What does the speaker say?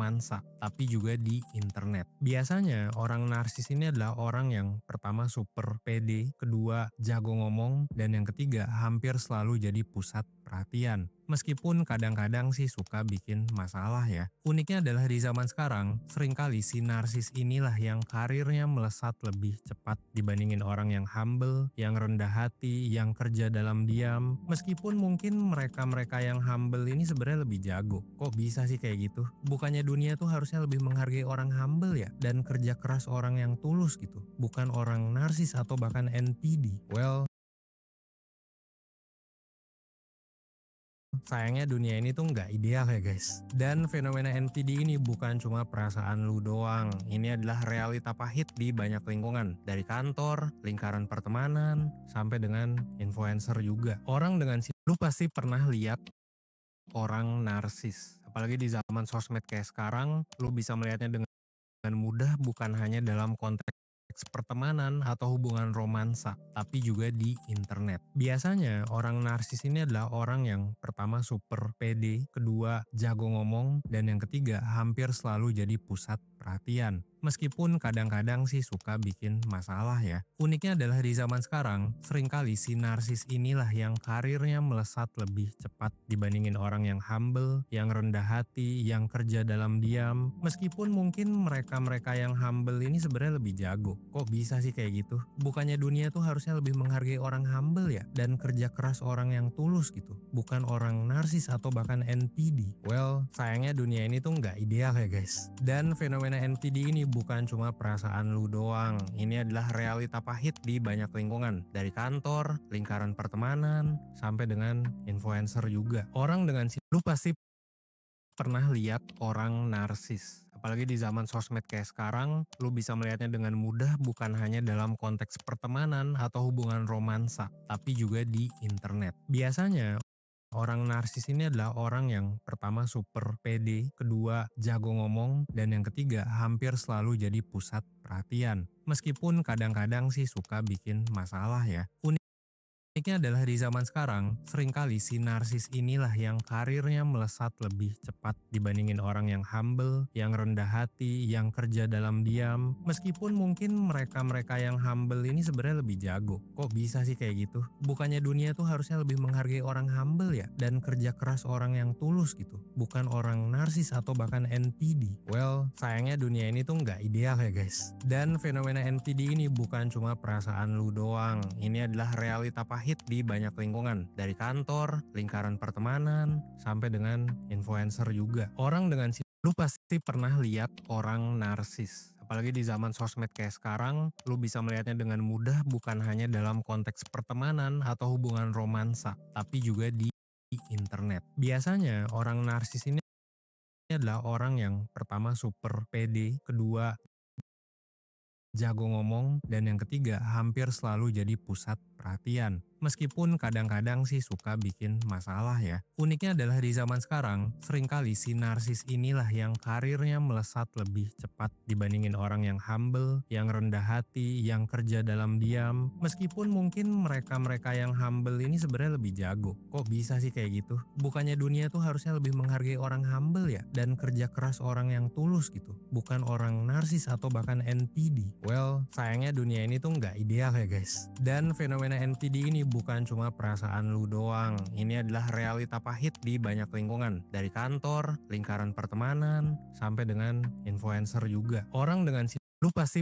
romansa, tapi juga di internet. Biasanya orang narsis ini adalah orang yang pertama super pede, kedua jago ngomong, dan yang ketiga hampir selalu jadi pusat perhatian. Meskipun kadang-kadang sih suka bikin masalah ya. Uniknya adalah di zaman sekarang, seringkali si narsis inilah yang karirnya melesat lebih cepat dibandingin orang yang humble, yang rendah hati, yang kerja dalam diam. Meskipun mungkin mereka-mereka yang humble ini sebenarnya lebih jago. Kok bisa sih kayak gitu? Bukannya dunia tuh harusnya lebih menghargai orang humble ya? Dan kerja keras orang yang tulus gitu. Bukan orang narsis atau bahkan NPD. Well, sayangnya dunia ini tuh nggak ideal ya guys. Dan fenomena NPD ini bukan cuma perasaan lu doang. Ini adalah realita pahit di banyak lingkungan. Dari kantor, lingkaran pertemanan, sampai dengan influencer juga. Orang dengan lu pasti pernah lihat orang narsis. Apalagi di zaman sosmed kayak sekarang, lu bisa melihatnya dengan mudah bukan hanya dalam konteks pertemanan atau hubungan romansa, tapi juga di internet. Biasanya orang narsis ini adalah orang yang pertama super pede, kedua jago ngomong, dan yang ketiga hampir selalu jadi pusat perhatian. Meskipun kadang-kadang sih suka bikin masalah ya. Uniknya adalah di zaman sekarang, seringkali si narsis inilah yang karirnya melesat lebih cepat dibandingin orang yang humble, yang rendah hati, yang kerja dalam diam. Meskipun mungkin mereka-mereka yang humble ini sebenarnya lebih jago. Kok bisa sih kayak gitu? Bukannya dunia tuh harusnya lebih menghargai orang humble ya? Dan kerja keras orang yang tulus gitu. Bukan orang narsis atau bahkan NPD. Well, sayangnya dunia ini tuh nggak ideal ya guys. Dan fenomena NPD ini bukan cuma perasaan lu doang. Ini adalah realita pahit di banyak lingkungan. Dari kantor, lingkaran pertemanan, sampai dengan influencer juga. Orang dengan lu pasti pernah lihat orang narsis. Apalagi di zaman sosmed kayak sekarang, lu bisa melihatnya dengan mudah bukan hanya dalam konteks pertemanan atau hubungan romansa, tapi juga di internet. Biasanya orang narsis ini adalah orang yang pertama super pede, kedua jago ngomong, dan yang ketiga hampir selalu jadi pusat perhatian. Meskipun kadang-kadang sih suka bikin masalah ya. Uniknya adalah di zaman sekarang, seringkali si narsis inilah yang karirnya melesat lebih cepat dibandingin orang yang humble, yang rendah hati, yang kerja dalam diam. Meskipun mungkin mereka-mereka yang humble ini sebenarnya lebih jago. Kok bisa sih kayak gitu? Bukannya dunia tuh harusnya lebih menghargai orang humble ya? Dan kerja keras orang yang tulus gitu. Bukan orang narsis atau bahkan NPD. Well, sayangnya dunia ini tuh nggak ideal ya guys. Dan fenomena NPD ini bukan cuma perasaan lu doang. Ini adalah realita pahit di banyak lingkungan. Dari kantor, lingkaran pertemanan, sampai dengan influencer juga. Orang dengan lu pasti pernah lihat orang narsis. Apalagi di zaman sosmed kayak sekarang, lu bisa melihatnya dengan mudah bukan hanya dalam konteks pertemanan atau hubungan romansa, tapi juga di internet. Biasanya orang narsis ini adalah orang yang pertama super pede, kedua jago ngomong, dan yang ketiga hampir selalu jadi pusat perhatian. Meskipun kadang-kadang sih suka bikin masalah ya. Uniknya adalah di zaman sekarang, seringkali si narsis inilah yang karirnya melesat lebih cepat dibandingin orang yang humble, yang rendah hati, yang kerja dalam diam. Meskipun mungkin mereka-mereka yang humble ini sebenarnya lebih jago. Kok bisa sih kayak gitu? Bukannya dunia tuh harusnya lebih menghargai orang humble ya? Dan kerja keras orang yang tulus gitu. Bukan orang narsis atau bahkan NPD. Well, sayangnya dunia ini tuh nggak ideal ya guys. Dan fenomena NPD ini bukan cuma perasaan lu doang. Ini adalah realita pahit di banyak lingkungan. Dari kantor, lingkaran pertemanan, sampai dengan influencer juga. Orang dengan lu pasti